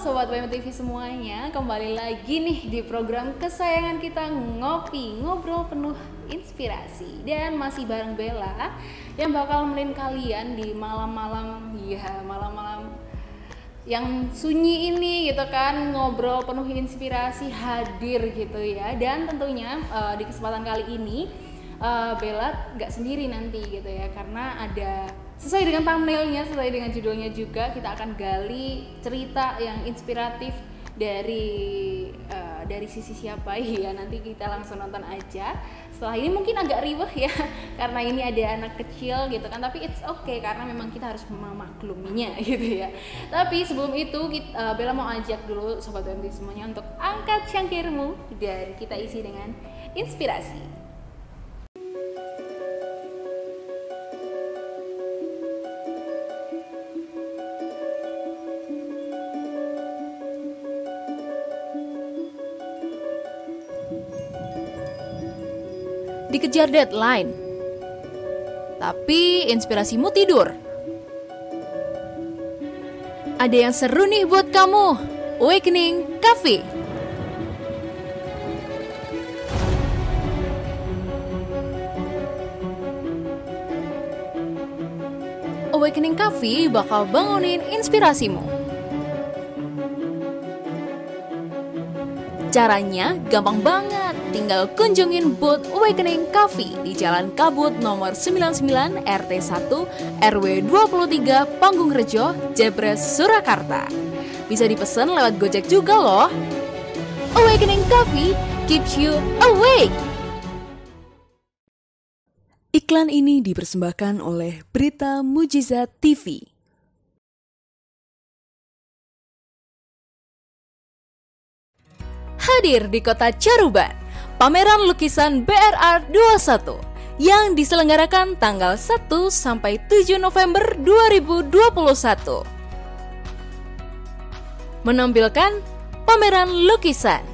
Sobat WM TV semuanya, kembali lagi nih di program kesayangan kita Ngopi, ngobrol penuh inspirasi. Dan masih bareng Bella yang bakal nemenin kalian di malam-malam, malam-malam yang sunyi ini gitu kan, ngobrol penuh inspirasi hadir gitu ya. Dan tentunya di kesempatan kali ini Bella gak sendiri nanti gitu ya, karena ada sesuai dengan thumbnailnya, sesuai dengan judulnya juga, kita akan gali cerita yang inspiratif dari sisi siapa ya, nanti kita langsung nonton aja. Setelah ini mungkin agak riweh ya karena ini ada anak kecil gitu kan, tapi it's okay karena memang kita harus memakluminya gitu ya. Tapi sebelum itu Bella mau ajak dulu Sobat WMT semuanya untuk angkat cangkirmu dan kita isi dengan inspirasi. Dikejar deadline, tapi inspirasimu tidur. Ada yang seru nih buat kamu, Awakening Cafe. Awakening Cafe bakal bangunin inspirasimu. Caranya gampang banget, tinggal kunjungin booth Awakening Cafe di Jalan Kabut nomor 99 RT 1 RW 23 Panggung Rejo, Jebres, Surakarta. Bisa dipesan lewat Gojek juga loh. Awakening Cafe keeps you awake. Iklan ini dipersembahkan oleh Berita Mujizat TV. Hadir di kota Caruban, pameran lukisan BRR 21 yang diselenggarakan tanggal 1 sampai 7 November 2021. Menampilkan pameran lukisan,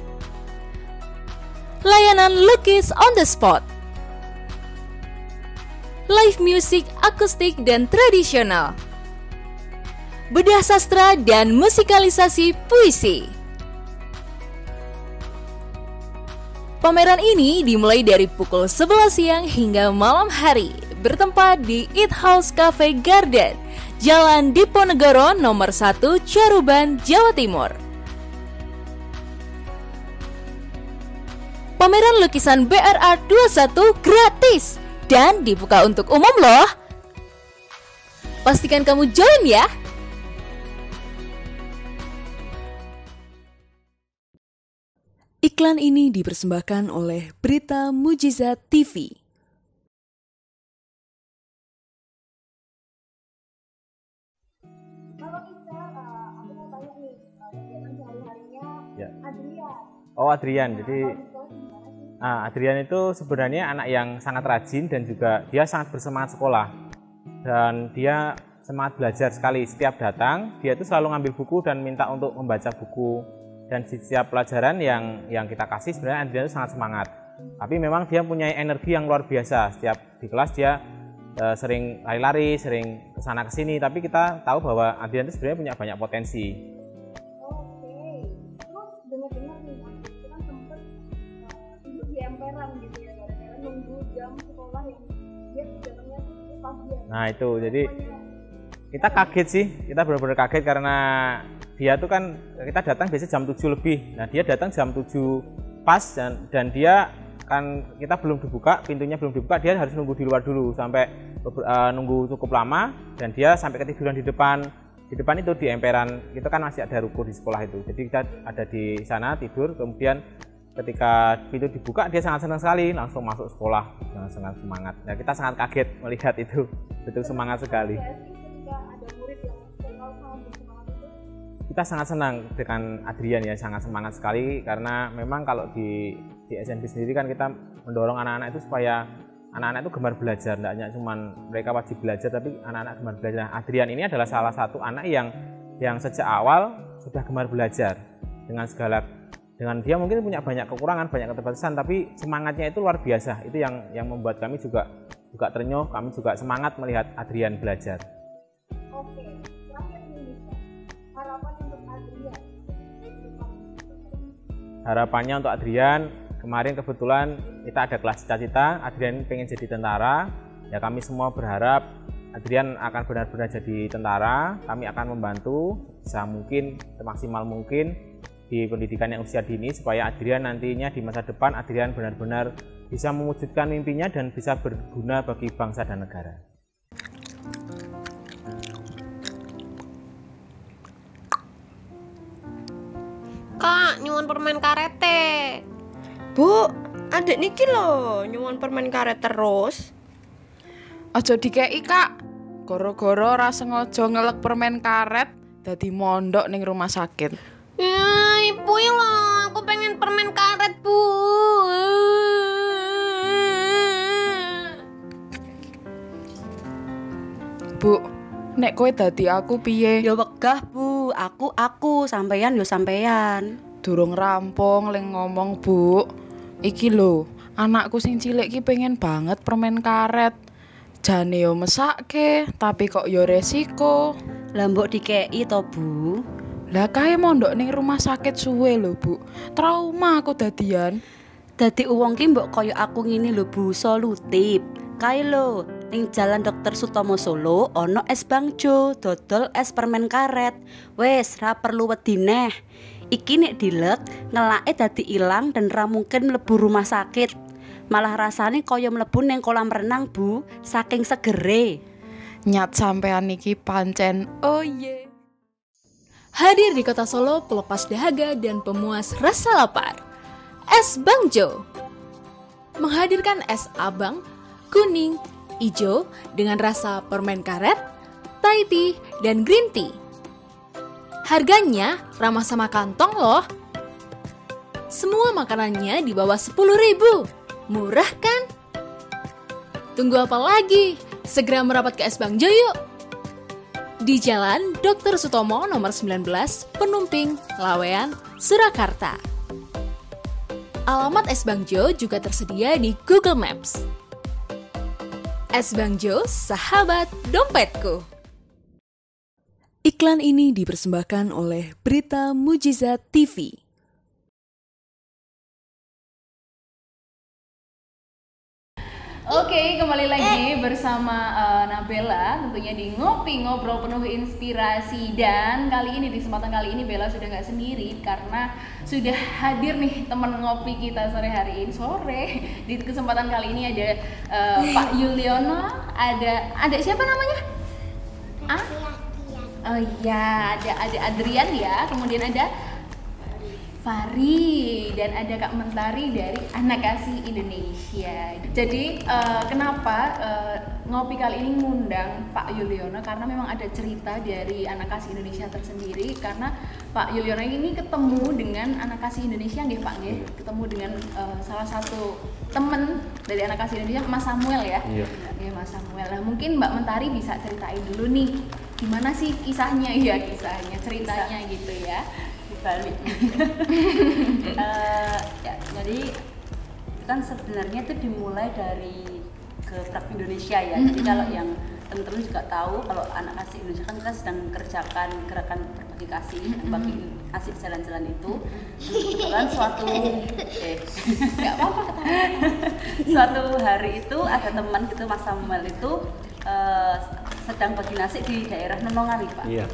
layanan lukis on the spot, live music akustik dan tradisional, bedah sastra dan musikalisasi puisi. Pameran ini dimulai dari pukul 11 siang hingga malam hari, bertempat di Eat House Cafe Garden, Jalan Diponegoro nomor 1 Caruban, Jawa Timur. Pameran lukisan BRR 21 gratis dan dibuka untuk umum loh. Pastikan kamu join ya. Iklan ini dipersembahkan oleh Berita Mujizat TV. Kalau Ica, aku mau tanya nih, kegiatan sehari-harinya Adrian. Oh, Adrian. Jadi Adrian itu sebenarnya anak yang sangat rajin dan juga dia sangat bersemangat sekolah. Dan dia semangat belajar sekali. Setiap datang, dia itu selalu ngambil buku dan minta untuk membaca buku. Dan setiap pelajaran yang kita kasih sebenarnya Adrian itu sangat semangat. Tapi memang dia punya energi yang luar biasa. Setiap di kelas dia sering lari-lari, sering kesana kesini. Tapi kita tahu bahwa Adrian itu sebenarnya punya banyak potensi. Oke, terus dengar-dengar nih, itu kan sempat duduk di emperan gitu ya, gara-gara nunggu jam sekolah yang dia datangnya tuh pagi ya. Nah itu, jadi kita kaget sih, kita benar-benar kaget karena dia tuh kan, kita datang biasanya jam 7 lebih. Nah dia datang jam 7 pas dan dia kan, kita belum dibuka, pintunya belum dibuka, dia harus nunggu di luar dulu sampai nunggu cukup lama. Dan dia sampai ketiduran di depan itu di emperan, itu kan masih ada ruko di sekolah itu. Jadi kita ada di sana tidur, kemudian ketika pintu dibuka dia sangat senang sekali, langsung masuk sekolah dengan sangat semangat. Nah kita sangat kaget melihat itu, betul semangat sekali. Kita sangat senang dengan Adrian ya, sangat semangat sekali karena memang kalau di SNB sendiri kan kita mendorong anak-anak itu supaya anak-anak itu gemar belajar, tidak hanya cuma mereka wajib belajar tapi anak-anak gemar belajar. Adrian ini adalah salah satu anak yang sejak awal sudah gemar belajar dengan dia mungkin punya banyak kekurangan, banyak keterbatasan, tapi semangatnya itu luar biasa. Itu yang membuat kami juga ternyuh, kami juga semangat melihat Adrian belajar. Oke, terakhir nih harapan untuk Adrian harapannya untuk Adrian, kemarin kebetulan kita ada kelas cita-cita, Adrian pengen jadi tentara. Ya kami semua berharap Adrian akan benar-benar jadi tentara. Kami akan membantu bisa mungkin semaksimal mungkin di pendidikan yang usia dini supaya Adrian nantinya di masa depan Adrian benar-benar bisa mewujudkan mimpinya dan bisa berguna bagi bangsa dan negara. Kak, nyuwun permen karete. Bu, adik niki lho nyuwun permen karet terus. Aja dikei, Kak. Goro-goro ora sengaja ngelek permen karet dadi mondok ning rumah sakit. Ya, ibu lho, aku pengen permen karet, Bu. Bu, nek kowe dadi aku piye? Yo wegah Bu, aku sampeyan yo sampeyan. Durung rampung ling ngomong, Bu. Iki lho, anakku sing cilik ki pengen banget permen karet. Jane yo mesake, tapi kok yo resiko. Lah mbok dikeki to, Bu. Lah kae mondok ning rumah sakit suwe lho, Bu. Trauma aku dadian. Dadi wong ki mbok kaya aku ngene lho, Bu, solutif. Kae lho, ning Jalan Dr. Sutomo Solo ana es Bangjo, dodol es permen karet. Wes, ra perlu wedi neh. Iki nek dilek, ngelake dadi ilang dan ra mungkin mlebu rumah sakit. Malah rasane kaya mlebu ning kolam renang, Bu, saking segere. Nyat sampean iki pancen oh ye. Hadir di kota Solo pelepas dahaga dan pemuas rasa lapar. Es Bangjo menghadirkan es abang, kuning, ijo dengan rasa permen karet, Thai tea, dan green tea. Harganya ramah sama kantong loh. Semua makanannya di bawah 10.000. Murah kan? Tunggu apa lagi? Segera merapat ke Es Bangjo yuk. Di Jalan Dr. Sutomo nomor 19, Penumping, Lawean, Surakarta. Alamat Es Bangjo juga tersedia di Google Maps. Es Bangjo, sahabat dompetku. Iklan ini dipersembahkan oleh Berita Mujizat TV. Oke, kembali lagi bersama Nabella tentunya di Ngopi Ngobrol Penuh Inspirasi. Dan kali ini, di kesempatan kali ini Bella sudah nggak sendiri karena sudah hadir nih teman ngopi kita sore hari ini. Di kesempatan kali ini ada Pak Yuliono, ada siapa namanya? Oh iya, ada Adrian ya, kemudian ada Fari, dan ada Kak Mentari dari Anak Kasih Indonesia. Jadi kenapa ngopi kali ini ngundang Pak Yuliono, karena memang ada cerita dari Anak Kasih Indonesia tersendiri. Karena Pak Yuliono ini ketemu dengan Anak Kasih Indonesia nggih Pak nggih, ketemu dengan salah satu temen dari Anak Kasih Indonesia, Mas Samuel ya. Iya. Ya, Mas Samuel. Nah, mungkin Mbak Mentari bisa ceritain dulu nih gimana sih kisahnya, ceritanya gitu ya. Balik. Ya, jadi kan sebenarnya itu dimulai dari Gerak Indonesia ya. Jadi kalau yang teman-teman juga tahu, kalau Anak Kasih Indonesia kan kita sedang kerjakan gerakan berbagi kasih, bagi kasih jalan-jalan itu. Kebetulan suatu suatu hari itu ada teman gitu, Mas Samuel itu sedang bagi nasi di daerah Nonongan nih Pak. Iya.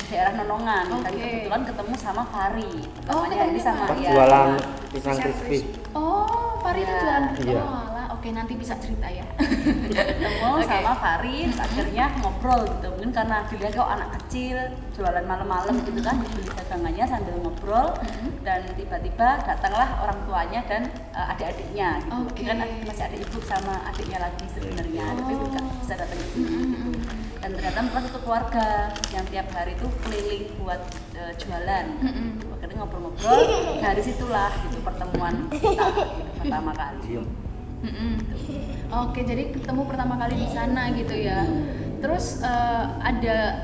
Daerah Nonongan, dan kebetulan ketemu sama Fari. Namanya ini sama ya. Jualan pisang crispy. Oh, Fari itu jualan pisang. Iya. Oh, alah, oke nanti bisa cerita ya. Ketemu sama Fari, akhirnya ngobrol gitu. Mungkin karena dilihat kok anak kecil jualan malam-malam gitu kan, dibeli dagangannya sambil ngobrol. Dan tiba-tiba datanglah orang tuanya dan adik-adiknya gitu. Kan masih ada ibu sama adiknya lagi sebenarnya, tapi juga bisa datang ke sini gitu. Dan ternyata mereka satu keluarga yang tiap hari itu keliling buat jualan. Akhirnya ngobrol-ngobrol, dari situlah gitu pertemuan kita pertama kali. Oke, jadi ketemu pertama kali di sana gitu ya. Terus ada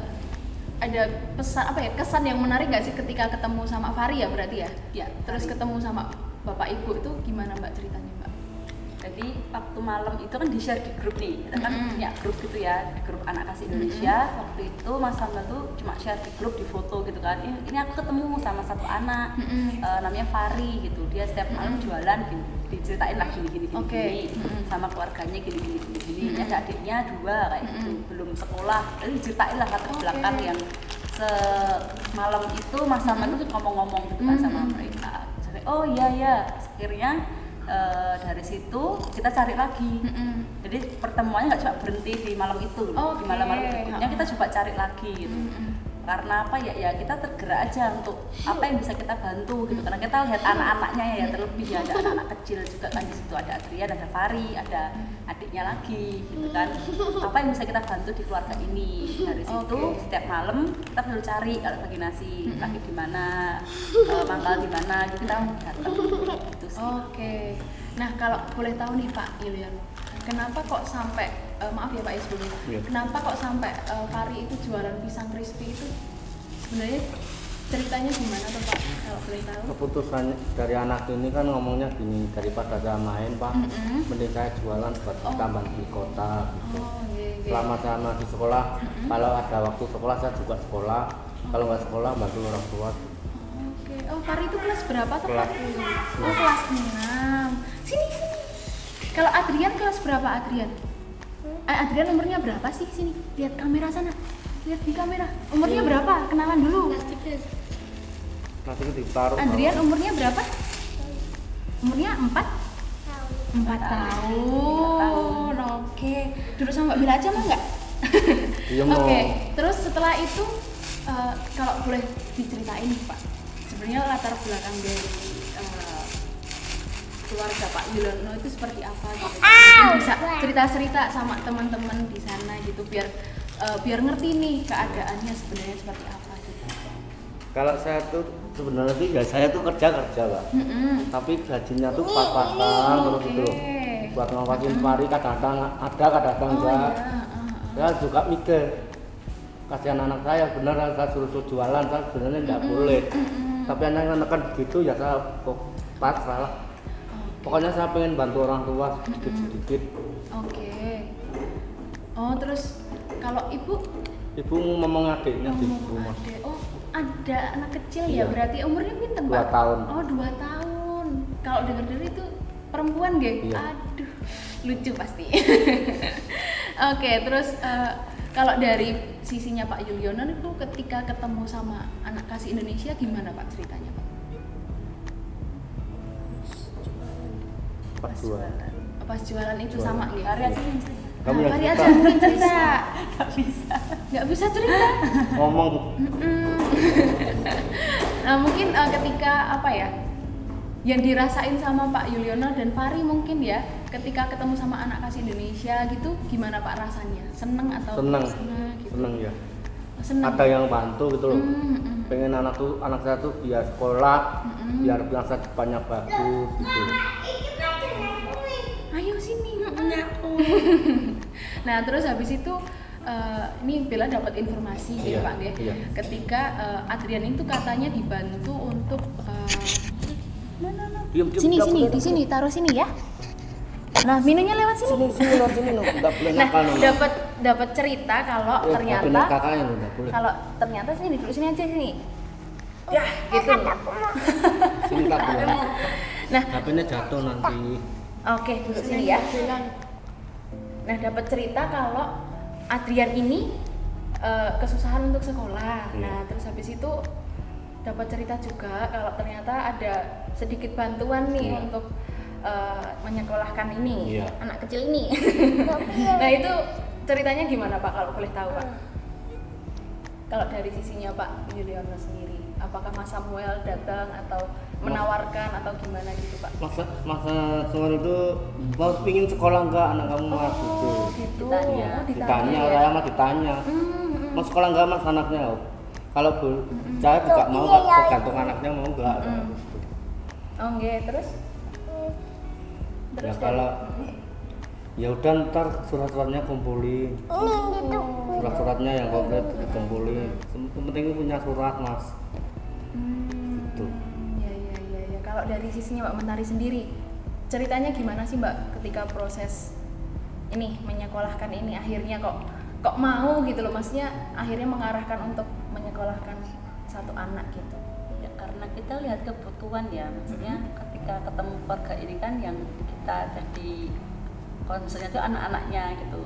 pesan apa ya, kesan yang menarik nggak sih ketika ketemu sama Fari ya berarti ya? Ya. Terus ketemu sama bapak ibu itu gimana Mbak ceritanya Mbak? Jadi waktu malam itu kan di share di grup nih, kita kan punya grup gitu ya, di grup Anak Kasih Indonesia. Waktu itu Mas Samba tuh cuma share di grup, di foto gitu kan. Ini aku ketemu sama satu anak, namanya Fari gitu. Dia setiap malam jualan gini, diceritain lah gini, sama keluarganya gini. Ini ada adiknya 2 kayak gitu, belum sekolah. Jadi diceritain lah latar belakang yang semalam itu Mas Samba tuh ngomong-ngomong gitu kan sama mereka. Jadi, oh iya, akhirnya dari situ kita cari lagi. Jadi pertemuannya nggak cuma berhenti di malam itu, di malam-malam berikutnya kita coba cari lagi gitu. Karena apa ya kita tergerak aja untuk apa yang bisa kita bantu gitu. Karena kita lihat anak-anaknya ya, terlebih ya ada anak-anak kecil juga kan di situ, ada Adrian, ada Fari, ada adiknya lagi gitu kan. Apa yang bisa kita bantu di keluarga ini. Dari situ setiap malam kita selalu cari kalau bagi nasi lagi di mana, mangkal di mana, gitu kita datang gitu sih. Nah kalau boleh tahu nih Pak Yulian, kenapa kok sampai maaf ya Pak Isbul, kenapa kok sampai Fari itu jualan pisang crispy itu sebenarnya ceritanya gimana tuh Pak kalau boleh tahu? Keputusan dari anak ini kan ngomongnya gini, daripada saya main Pak, mending saya jualan buat tambah di kota gitu. Selama saya masih sekolah, kalau ada waktu sekolah saya juga sekolah, kalau nggak sekolah bantu orang tua. Fari itu kelas berapa tuh Pak? Kelas 6. Sini. Kalau Adrian kelas berapa Adrian? Adrian umurnya berapa sih? Sini, lihat kamera sana. Lihat di kamera. Umurnya berapa? Kenalan dulu. Nanti ditaruh. Adrian umurnya berapa? Umurnya 4 tahun. Oke. Duduk sama Mbak Bila aja mau nggak? Oke. Terus setelah itu kalau boleh diceritain Pak, sebenarnya latar belakang dari keluarga Pak Yuliano itu seperti apa gitu. Mungkin bisa cerita-cerita sama teman-teman di sana gitu biar ngerti nih keadaannya sebenarnya seperti apa gitu. Kalau saya tuh sebenarnya sih ya saya tuh kerja Pak. Tapi gajinya tuh pas-pasan terus itu. Buat ngongkosin Fari kadang-kadang ada, kadang-kadang enggak. Saya juga mikir kasihan anak saya, bener saya suruh jualan, saya sebenarnya nggak boleh. Tapi anak-anak kan begitu ya saya kok pasrah lah. Pokoknya saya pengen bantu orang tua sedikit-sedikit. Terus kalau ibu ngomong adiknya di rumah. Ada anak kecil ya, berarti umurnya pinten Pak? 2 tahun. 2 tahun. Kalau dengar itu perempuan gak? Iya. Aduh, lucu pasti. Terus kalau dari sisinya Pak Yuliano itu ketika ketemu sama Anak Kasih Indonesia gimana Pak ceritanya Pak? Pas jualan itu sama ya? Fari aja yang cerita. Fari aja yang cerita. Nggak bisa cerita. Ngomong. Nah mungkin ketika apa ya yang dirasain sama Pak Yuliano dan Fari mungkin ya ketika ketemu sama Anak Kasih Indonesia gitu, gimana Pak rasanya? Seneng atau gitu? Seneng ya. Ada yang bantu gitu loh. Pengen anak saya tuh biar sekolah, biar masa depannya bagus gitu. Ayo sini. Nah terus habis itu ini Bella dapat informasi gitu Pak ya. Ketika Adrian itu katanya dibantu untuk sini di sini taruh sini ya. Nah minumnya lewat sini. Sini nggak boleh nakal. Dapat cerita kalau ternyata sini duduk sini aja sini. Ya gitu. Sini tak boleh. Nah HP-nya jatuh nanti. Oke, duduk sini ya. Nah, dapat cerita kalau Adrian ini kesusahan untuk sekolah. Nah, terus habis itu dapat cerita juga kalau ternyata ada sedikit bantuan nih untuk menyekolahkan ini anak kecil ini. Nah, itu ceritanya gimana Pak kalau boleh tahu Pak? Kalau dari sisinya Pak Yuliano sendiri, apakah Mas Samuel datang atau menawarkan atau gimana gitu Pak? Masa Samuel itu mau pingin sekolah enggak anak kamu Mas gitu. Ditanya saya mah ditanya. Mau sekolah enggak Mas anaknya? Kalau saya juga mau tergantung anaknya mau enggak. Terus? Ya kalau ya udah ntar surat-suratnya kumpulin. Surat-suratnya yang konkret dikumpulin. Yang penting punya surat Mas. Gitu. Ya. Kalau dari sisinya Pak Mentari sendiri, ceritanya gimana sih Mbak ketika proses ini menyekolahkan ini akhirnya kok mau gitu loh, maksudnya akhirnya mengarahkan untuk menyekolahkan satu anak gitu? Ya karena kita lihat kebutuhan ya, maksudnya ketika ketemu keluarga ini kan yang kita jadi concernnya itu anak-anaknya gitu,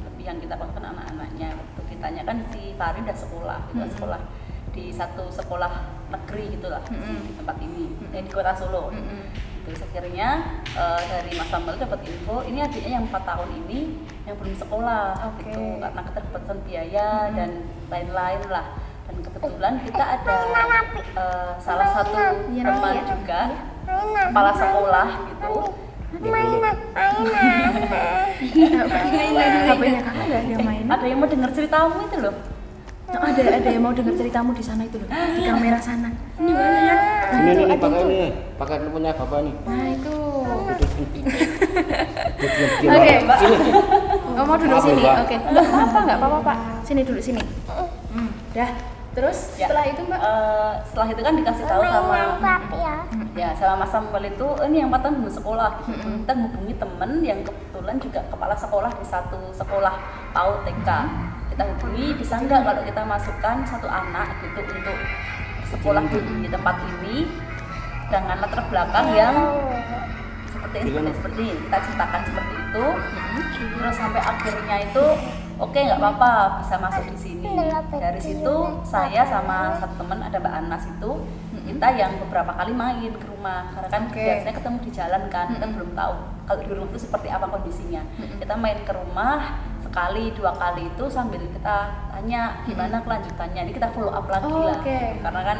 lebih yang kita concern anak-anaknya. Waktu kitanya kan si Fari udah sekolah, sekolah di satu sekolah negeri gitulah di tempat ini, di kota Solo. Terus akhirnya dari Mas Samuel dapat info ini adiknya yang 4 tahun ini yang belum sekolah gitu, karena keterbatasan biaya dan lain-lain lah. Dan kebetulan kita ada salah satu teman juga kepala sekolah gitu. HP-nya kakak nggak ada main? Ada yang mau dengar ceritamu itu loh. Ada yang mau dengar ceritamu di sana itu loh, di kamera sana. Ini mana ya? Ini pakai punya bapak nih. Nah itu. Oke, Mbak. Oh, mau duduk sini. Oke. Enggak apa-apa, Pak. Sini duduk sini. Dah. Terus setelah itu Mbak, setelah itu kan dikasih tahu sama sama Mas Samuel itu ini yang 4 tahun belum sekolah gitu. Kita hubungi temen yang kebetulan juga kepala sekolah di satu sekolah PAUD TK. Kita hubungi, bisa nggak kalau kita masukkan satu anak gitu untuk sekolah di tempat ini dengan latar belakang yang seperti ini, kita ceritakan seperti itu. Terus sampai akhirnya itu oke, nggak apa-apa, bisa masuk di sini. Dari situ saya sama satu teman ada Mbak Anas itu kita yang beberapa kali main ke rumah karena kan biasanya ketemu di jalan kan, kita belum tahu kalau di rumah itu seperti apa kondisinya. Kita main ke rumah sekali 2 kali itu sambil kita tanya gimana kelanjutannya. Ini kita follow up lagi lah, karena kan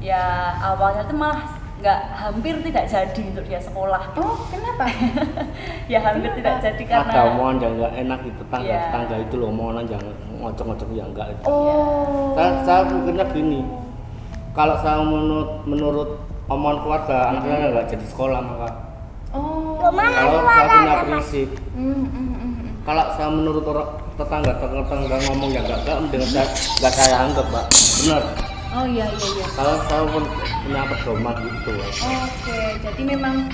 ya awalnya itu malah hampir tidak jadi untuk dia sekolah. Oh, kenapa? Ya hampir tidak jadi karena ada omongan yang nggak enak di tetangga itu loh, omongan yang ngocok-ngocok yang enggak itu. Saya mikirnya gini, kalau saya menurut omongan keluarga anaknya nggak jadi sekolah maka kalau saya punya prinsip kalau saya menurut orang tetangga ngomong yang enggak mending nggak saya anggap, Mbak. Benar. Oh iya. Kalau saya pun punya pedoman gitu. Oke, jadi memang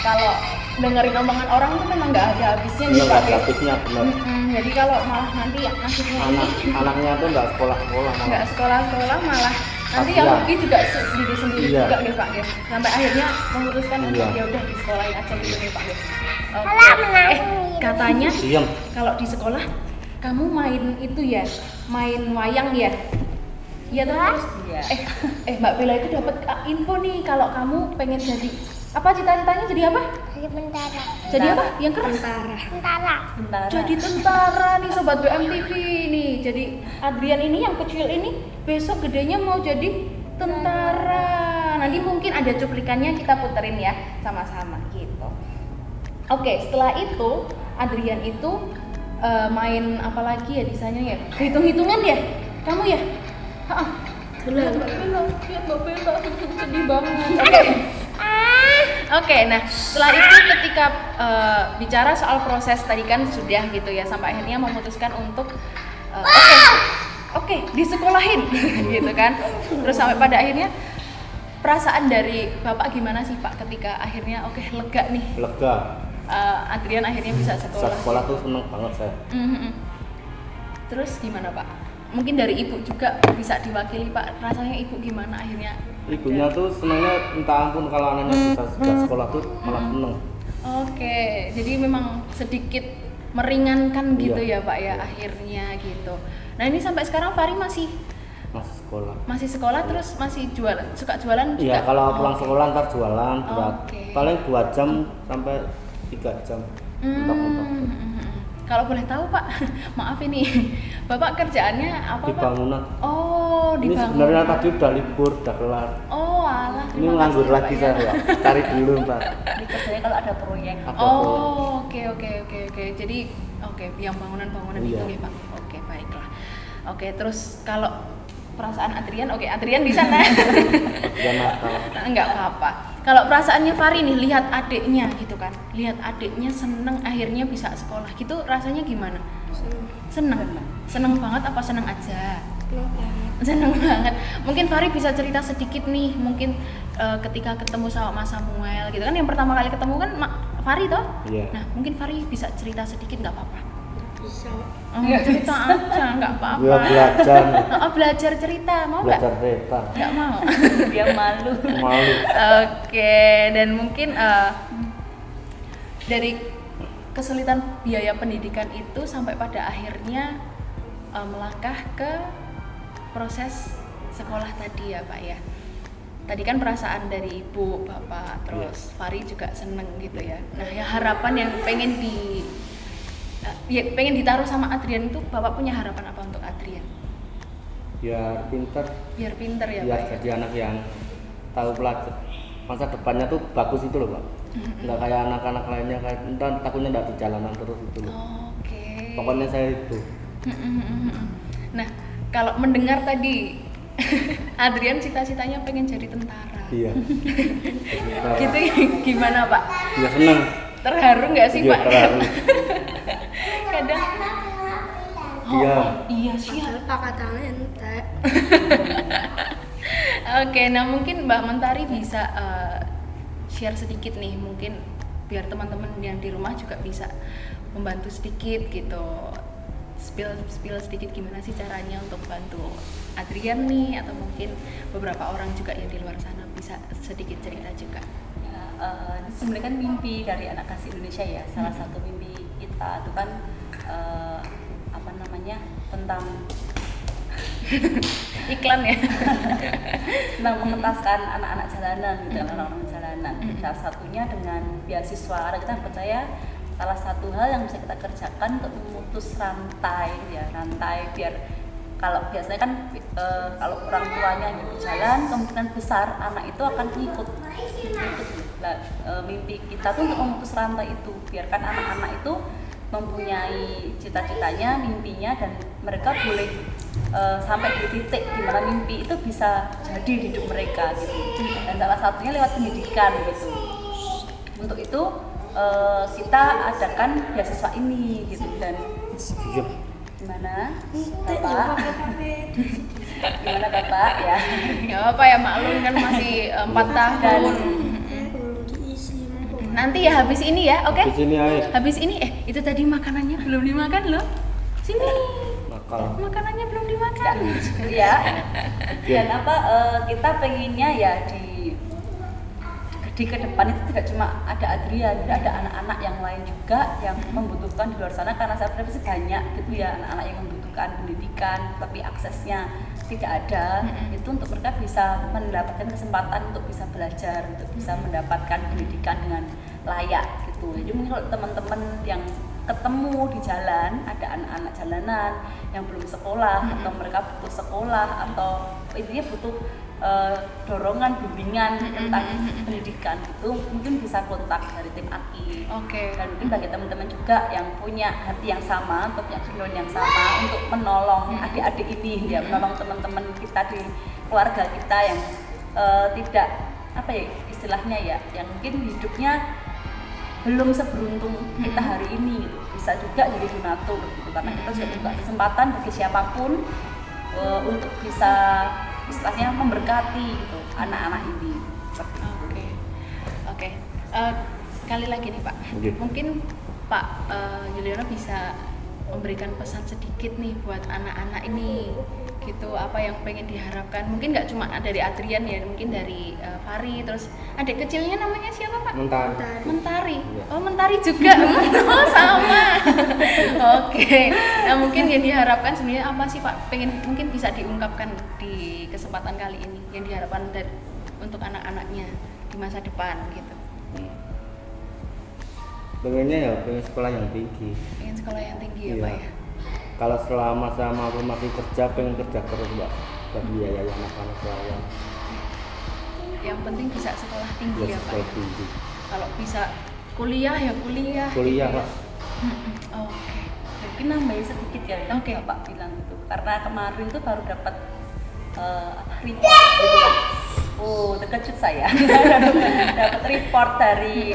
kalau dengerin omongan orang itu memang nggak ada habisnya nih Pak. Nggak ada habisnya, benar. Jadi kalau malah nanti nasibnya anaknya tuh nggak sekolah malah. Nggak sekolah malah nanti yang rugi juga sendiri juga nih Pak ya. Sampai akhirnya memutuskan untuk ya udah di sekolahin aja gitu nih Pak ya. Katanya kalau di sekolah kamu main itu ya, main wayang ya. Iya terus? Mbak Bella itu dapat info nih kalau kamu pengen jadi apa, cita-citanya jadi apa? Jadi tentara. Jadi apa? Yang keras? Tentara. Jadi tentara nih sobat BMTV nih. Jadi Adrian ini yang kecil ini besok gedenya mau jadi tentara. Nanti mungkin ada cuplikannya kita puterin ya sama-sama gitu. Oke, setelah itu Adrian itu main apa lagi ya disanya ya? Hitung-hitungan ya? Kamu ya? Lihat Mbak Bella, sedih banget. Oke, nah setelah itu ketika bicara soal proses tadi kan sudah gitu ya, sampai akhirnya memutuskan untuk oke, disekolahin gitu kan. Terus sampai pada akhirnya perasaan dari Bapak gimana sih Pak ketika akhirnya lega nih? Lega. Adrian akhirnya bisa sekolah. Sekolah tuh seneng banget saya. Terus gimana Pak? Mungkin dari ibu juga bisa diwakili Pak, rasanya ibu gimana akhirnya? Ibunya tuh senangnya minta ampun kalau anaknya bisa sekolah tuh malah seneng. Oke, jadi memang sedikit meringankan gitu ya Pak ya akhirnya gitu. Nah ini sampai sekarang Fari masih sekolah. Masih sekolah terus masih suka jualan juga? Iya, kalau pulang sekolah ntar jualan paling 2 jam sampai 3 jam. Kalau boleh tahu Pak, maaf ini Bapak kerjaannya apa di bangunan. Pak? Oh, di ini bangunan. Sebenarnya tadi udah libur, udah kelar. Oh, alah. Ini nganggur lagi saya ya. Cari dulu Pak. Dikerjain kalau ada proyek. Oke. Jadi yang bangunan itu nih Pak. Oke, baiklah. Oke, terus kalau perasaan Adrian, Adrian di sana. Enggak apa-apa. Kalau perasaannya Fari nih lihat adiknya gitu kan, lihat adiknya seneng akhirnya bisa sekolah gitu, rasanya gimana? Seneng banget apa seneng aja? Seneng banget. Mungkin Fari bisa cerita sedikit nih, mungkin ketika ketemu sama Mas Samuel gitu kan, yang pertama kali ketemu kan Fari toh? Iya. Nah mungkin Fari bisa cerita sedikit nggak apa-apa? Bisa. Cerita aja nggak apa-apa. Ya belajar. Belajar cerita mau nggak? Belajar cerita. Nggak mau. Dia malu. Malu. Oke, dan mungkin dari kesulitan biaya pendidikan itu sampai pada akhirnya melangkah ke proses sekolah tadi ya Pak ya. Tadi kan perasaan dari ibu, bapak, terus Fari juga seneng gitu ya. Nah ya harapan yang pengen pengen ditaruh sama Adrian itu, bapak punya harapan apa untuk Adrian? Biar pinter. Biar pinter ya biar Pak. Jadi anak yang tahu pelajar. Masa depannya tuh bagus itu loh Pak. Nggak kayak anak-anak lainnya kayak entar takutnya nggak di jalanan terus itu loh. Oke. Pokoknya saya itu. Nah kalau mendengar tadi Adrian cita-citanya pengen jadi tentara. Iya. Gitu gimana Pak? Iya senang. Terharu nggak sih Pak? Terharu. Kadang. Iya. Iya siap. Pakatangnya ente. Oke, nah mungkin Mbak Mentari bisa share sedikit nih, mungkin biar teman-teman yang di rumah juga bisa membantu sedikit gitu. Spill sedikit gimana sih caranya untuk bantu Adrian nih, atau mungkin beberapa orang juga yang di luar sana bisa sedikit cerita juga. Ini sebenarnya kan mimpi dari anak kasih Indonesia ya. Salah satu mimpi kita itu kan tentang iklan ya. Tentang mengentaskan anak-anak jalanan gitu, orang-orang jalanan. Salah satunya dengan beasiswa. Karena kita percaya salah satu hal yang bisa kita kerjakan untuk memutus rantai ya, rantai biar kalau biasanya kan kalau orang tuanya hidup jalan, kemungkinan besar anak itu akan ikut. Nah, mimpi kita tuh untuk memutus rantai itu, biarkan anak-anak itu mempunyai cita-citanya, mimpinya, dan mereka boleh sampai di titik di mana mimpi itu bisa jadi di hidup mereka gitu. Dan salah satunya lewat pendidikan gitu. Untuk itu kita adakan beasiswa ini gitu. Dan gimana Bapak? Gimana Bapak ya? Gak apa ya, maklum kan masih 4 tahun. Nanti ya habis ini ya, oke? Habis ini air. Habis ini itu tadi makanannya belum dimakan loh. Sini. Makanannya belum dimakan. Ya. Dan kita pengennya ya di ke depan itu tidak cuma ada Adrian, ada anak-anak yang lain juga yang membutuhkan di luar sana, karena saya pikir sih banyak gitu ya anak-anak yang membutuhkan pendidikan tapi aksesnya tidak ada. Itu untuk mereka bisa mendapatkan kesempatan untuk bisa belajar, untuk bisa mendapatkan pendidikan dengan layak gitu. Jadi mungkin kalau teman-teman yang ketemu di jalan ada anak-anak jalanan yang belum sekolah atau mereka butuh sekolah atau intinya butuh dorongan, bimbingan tentang pendidikan itu, mungkin bisa kontak dari tim AKI. Dan mungkin bagi teman-teman juga yang punya hati yang sama, atau punya keinginan yang sama untuk menolong adik-adik ini ya, menolong teman-teman kita di keluarga kita yang tidak istilahnya ya, yang mungkin hidupnya belum seberuntung kita hari ini gitu. Bisa juga jadi donatur gitu, karena kita juga buka kesempatan bagi siapapun untuk bisa istilahnya memberkati gitu anak-anak ini. Oke. Sekali lagi nih Pak, mungkin Pak Yuliano bisa memberikan pesan sedikit nih buat anak-anak ini gitu, apa yang pengen diharapkan, mungkin nggak cuma dari Adrian ya, mungkin dari Fari, terus adik kecilnya namanya siapa Pak? Mentari. Oh Mentari juga. Oh sama. Oke. Nah mungkin yang diharapkan sebenarnya apa sih Pak, pengen mungkin bisa diungkapkan di kesempatan kali ini yang diharapkan untuk anak-anaknya di masa depan gitu. Pengennya pengen sekolah yang tinggi. Pengen sekolah yang tinggi ya Pak ya. Kalau selama aku masih kerja, pengen kerja terus Mbak, buat biaya anak-anak saya. Yang penting bisa sekolah tinggi ya Pak. Sekolah tinggi. Kalau bisa kuliah ya kuliah. Kuliah Pak. Oke. Mungkin nambahin sedikit ya, Bapak bilang itu. Karena kemarin tuh baru dapat report gitu kan. Oh, terkejut saya. Dapat report dari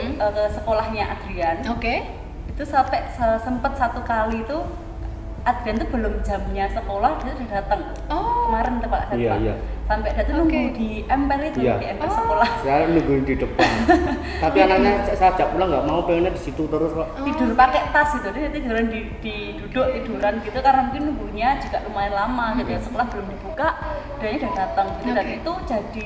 sekolahnya Adrian. Itu sampai sempat satu kali tuh Adrian tuh belum jamnya sekolah dia sudah datang kemarin tuh Pak Satwa. Iya. Sampai dia tuh nunggu di empel itu, Iya. di empel sekolah. Saya nungguin di depan. Tapi anaknya saya ajak pulang nggak mau, pengennya di situ terus kok. Tidur pakai tas gitu, dia tiduran duduk tiduran gitu karena mungkin nunggunya juga lumayan lama gitu ya, sekolah belum dibuka, dia udah datang gitu. Dan itu jadi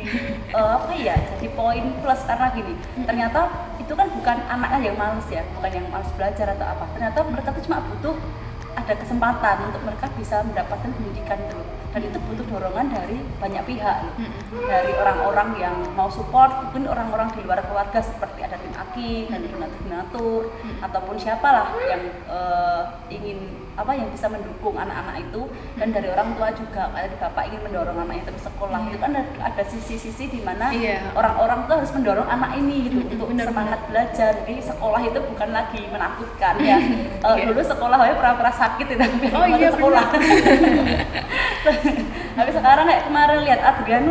jadi poin plus karena gini, ternyata itu kan bukan anaknya yang males ya, bukan yang males belajar atau apa, ternyata mereka tuh cuma butuh ada kesempatan untuk mereka bisa mendapatkan pendidikan dulu, dan itu butuh dorongan dari banyak pihak, dari orang-orang yang mau support, mungkin orang-orang di luar keluarga seperti ada tim AKI dan donatur ataupun siapalah yang ingin yang bisa mendukung anak-anak itu, dan dari orang tua juga, kayak bapak ingin mendorong anaknya terus sekolah, itu kan ada sisi-sisi di mana orang-orang tuh harus mendorong anak ini gitu untuk semangat belajar. Jadi sekolah itu bukan lagi menakutkan ya. Dulu sekolah pura-pura sakit itu sekolah. Tapi sekarang kayak kemarin lihat Adrian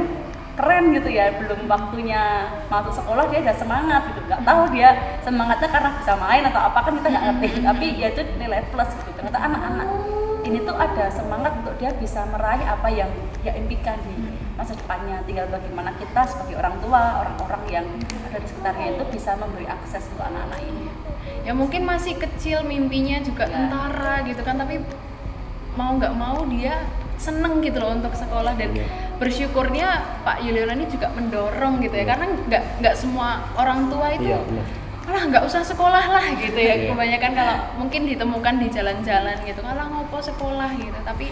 keren gitu ya, belum waktunya masuk sekolah dia udah semangat gitu. Nggak tahu dia semangatnya karena bisa main atau apa kan kita nggak ngerti, tapi ya itu nilai plus gitu. Ternyata anak-anak ini tuh ada semangat untuk dia bisa meraih apa yang dia impikan di masa depannya. Tinggal bagaimana kita sebagai orang tua, orang-orang yang ada di sekitarnya itu bisa memberi akses untuk anak-anak ini. Ya mungkin masih kecil, mimpinya juga tentara gitu kan, tapi mau nggak mau dia seneng gitu loh untuk sekolah, dan bersyukurnya Pak Yuliono ini juga mendorong gitu ya, karena nggak semua orang tua itu malah nggak usah sekolah lah gitu ya. Kebanyakan kalau mungkin ditemukan di jalan-jalan gitu, malah ngopo sekolah gitu. Tapi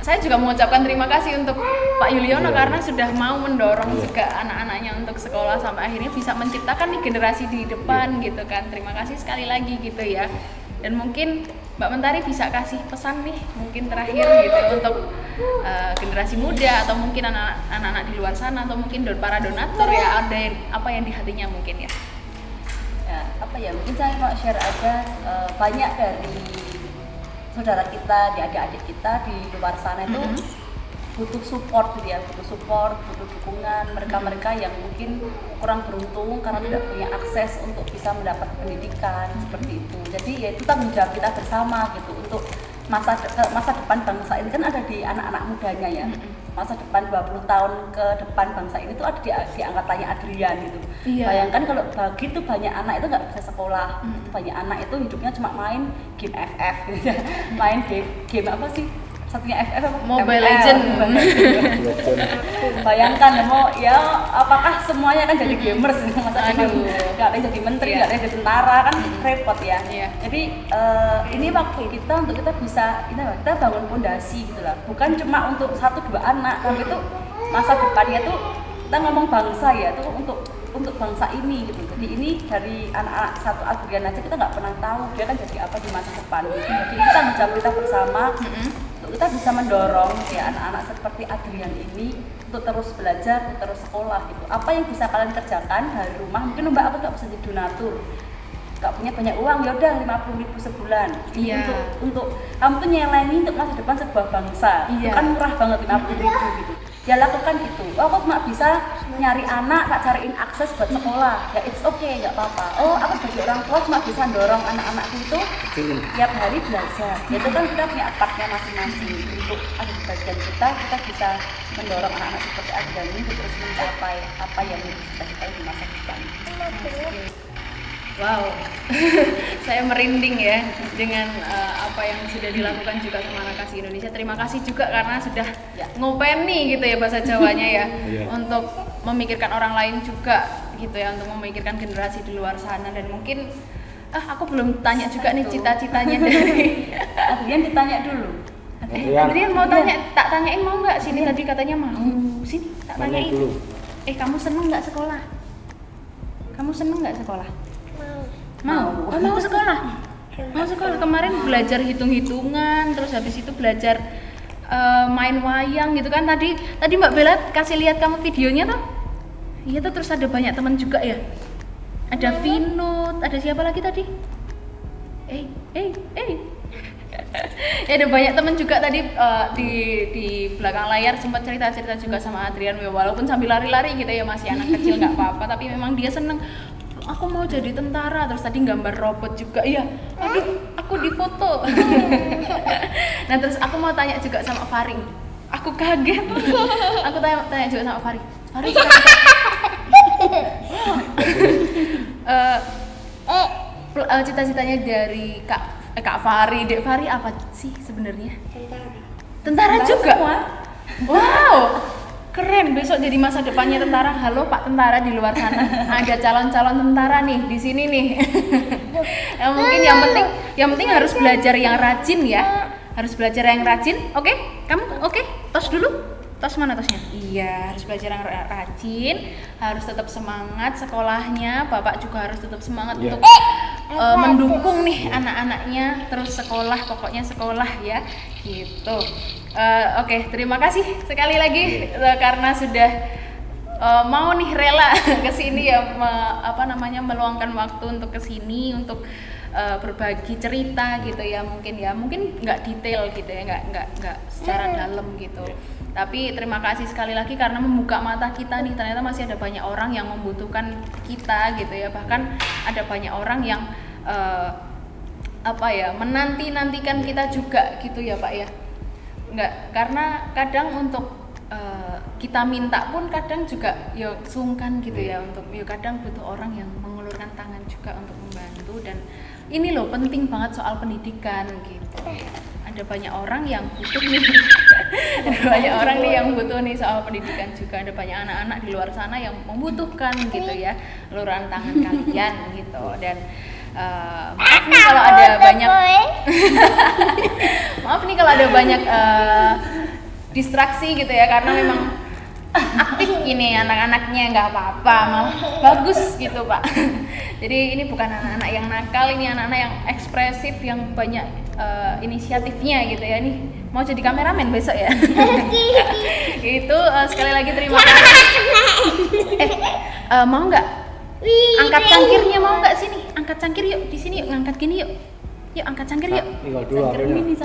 saya juga mengucapkan terima kasih untuk Pak Yuliono karena sudah mau mendorong juga anak-anaknya untuk sekolah sampai akhirnya bisa menciptakan nih generasi di depan gitu kan. Terima kasih sekali lagi gitu ya. Dan mungkin Mbak Mentari bisa kasih pesan nih mungkin terakhir gitu untuk generasi muda atau mungkin anak-anak di luar sana, atau mungkin para donatur ya, ada apa yang di hatinya mungkin ya. Mungkin saya mau share aja, banyak dari saudara kita, adik-adik kita di luar sana itu butuh support gitu ya, butuh dukungan. Mereka yang mungkin kurang beruntung karena tidak punya akses untuk bisa mendapat pendidikan seperti itu. Jadi ya itu tanggung jawab kita bersama gitu, untuk masa depan bangsa ini kan ada di anak-anak mudanya ya. Masa depan 20 tahun ke depan bangsa ini tuh ada di angkatannya Adrian gitu. Bayangkan kalau begitu banyak anak itu nggak bisa sekolah, banyak anak itu hidupnya cuma main game FF gitu ya. Main game apa sih? Satunya FF apa? Mobile Legend. Bayangkan apakah semuanya kan jadi gamers masa depan, nggak ada yang jadi menteri, nggak ada yang jadi tentara, kan repot ya. Jadi ini waktu kita untuk kita bisa kita bangun fondasi gitu lah, bukan cuma untuk 1-2 anak, tapi itu masa depannya tuh kita ngomong bangsa ya, itu untuk bangsa ini gitu. Jadi ini dari anak-anak satu Adrian aja kita nggak pernah tahu dia kan jadi apa di masa depan gitu. Jadi kita menjawab kita bersama untuk kita bisa mendorong ya anak-anak seperti Adrian ini untuk terus belajar, untuk terus sekolah gitu. Apa yang bisa kalian kerjakan dari rumah? Mungkin Mbak aku nggak bisa jadi donatur, nggak punya banyak uang, ya udah 50.000 sebulan untuk kamu tuh nyeleni untuk masa depan sebuah bangsa. Itu kan murah banget 50.000 gitu. Ya lakukan itu. Aku cuma bisa nyari anak, tak cariin akses buat sekolah. Ya it's okay, nggak apa-apa. Aku sebagai orang tua cuma bisa dorong anak-anakku itu tiap hari belajar. Itu kan kita punya partnya masing-masing. Untuk ada di bagian kita bisa mendorong anak-anak seperti Adrian ini untuk terus mencapai apa yang kita capai di masa depan. Wow, saya merinding ya dengan apa yang sudah dilakukan juga sama Anak Kasih Indonesia. Terima kasih juga karena sudah ngopeni gitu ya bahasa Jawanya ya, untuk memikirkan orang lain juga gitu ya, untuk memikirkan generasi di luar sana. Dan mungkin aku belum tanya juga nih cita-citanya dari Adrian, ditanya dulu. Adrian mau tanya, tak tanyain mau nggak sini? Tadi katanya mau, sini tak tanyain. Kamu seneng nggak sekolah? Kamu seneng nggak sekolah? Mau sekolah. Mau sekolah. Kemarin belajar hitung-hitungan, terus habis itu belajar main wayang gitu kan. Tadi Mbak Bella kasih lihat kamu videonya tuh. Iya tuh, terus ada banyak teman juga ya. Ada Vinut, ada siapa lagi tadi? Ya ada banyak teman juga tadi di belakang layar sempat cerita-cerita juga sama Adrian, walaupun sambil lari-lari gitu ya, masih anak kecil nggak apa-apa, tapi memang dia seneng. Aku mau jadi tentara, terus tadi gambar robot juga, iya. Aduh, aku difoto. Nah terus aku mau tanya juga sama Faring. Aku kaget. Aku tanya juga sama Fari. Fari cita-citanya dari Kak Fari, Dek Fari apa sih sebenarnya? Tentara juga. Wow. Keren, besok jadi masa depannya tentara. Halo Pak Tentara di luar sana. Ada calon-calon tentara nih di sini nih. Mungkin yang penting harus belajar yang rajin ya. Harus belajar yang rajin. Oke? Kamu oke? Tos dulu. Tos mana tosnya? Iya, harus belajar yang rajin, harus tetap semangat sekolahnya. Bapak juga harus tetap semangat untuk mendukung nih anak-anaknya terus sekolah, pokoknya sekolah ya. Gitu. Oke, terima kasih sekali lagi karena sudah mau nih rela kesini ya, meluangkan waktu untuk kesini untuk berbagi cerita gitu ya, mungkin nggak detail gitu ya, nggak secara dalam gitu. Tapi terima kasih sekali lagi karena membuka mata kita nih, ternyata masih ada banyak orang yang membutuhkan kita gitu ya, bahkan ada banyak orang yang menantikan kita juga gitu ya Pak ya. Nggak, karena kadang untuk kita minta pun kadang juga ya sungkan gitu ya, untuk ya kadang butuh orang yang mengulurkan tangan juga untuk membantu. Dan ini loh penting banget soal pendidikan gitu. Ada banyak orang yang butuh nih. Ada banyak orang nih yang butuh nih soal pendidikan juga. Ada banyak anak-anak di luar sana yang membutuhkan gitu ya uluran tangan kalian gitu. Dan maaf nih kalau ada banyak maaf nih kalau ada banyak distraksi gitu ya, karena memang aktif ini anak-anaknya, nggak apa-apa, malah bagus gitu Pak. Jadi ini bukan anak-anak yang nakal, ini anak-anak yang ekspresif, yang banyak inisiatifnya gitu ya. Nih mau jadi kameramen besok ya. Itu sekali lagi terima kasih. Mau nggak angkat cangkirnya, mau nggak sini? Angkat cangkir yuk, di sini yuk, ngangkat gini yuk. Yuk angkat cangkir yuk. Cangkir ini,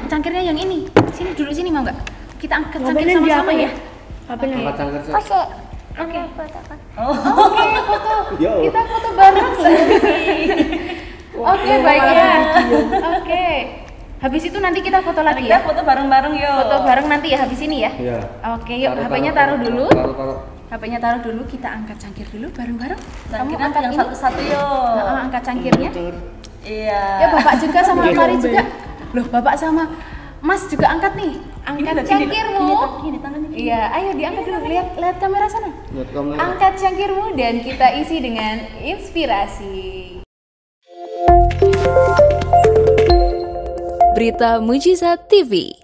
cangkirnya yang ini. Sini duduk sini, mau nggak? Kita angkat cangkir sama-sama ya. Angkat cangkir. Oke, foto. Kita foto bareng. Oke, baik ya. Oke. Habis itu nanti kita foto lagi ya. Kita foto bareng-bareng yuk. Foto bareng nanti ya habis ini ya. Iya. Oke, yuk HP-nya taruh dulu. Taruh. HP-nya taruh dulu, kita angkat cangkir dulu bareng-bareng. Kamu Cangkirnya angkat yang ini. satu-satu yuk. Angkat cangkirnya. Iya. Ya Bapak juga sama Fari juga. Loh, Bapak sama Mas juga angkat nih. Angkat cangkirmu. Gini tangannya. Iya, ayo diangkat dulu. Lihat kamera sana. Lihat kamera. Angkat cangkirmu dan kita isi dengan inspirasi. Berita Mujizat TV.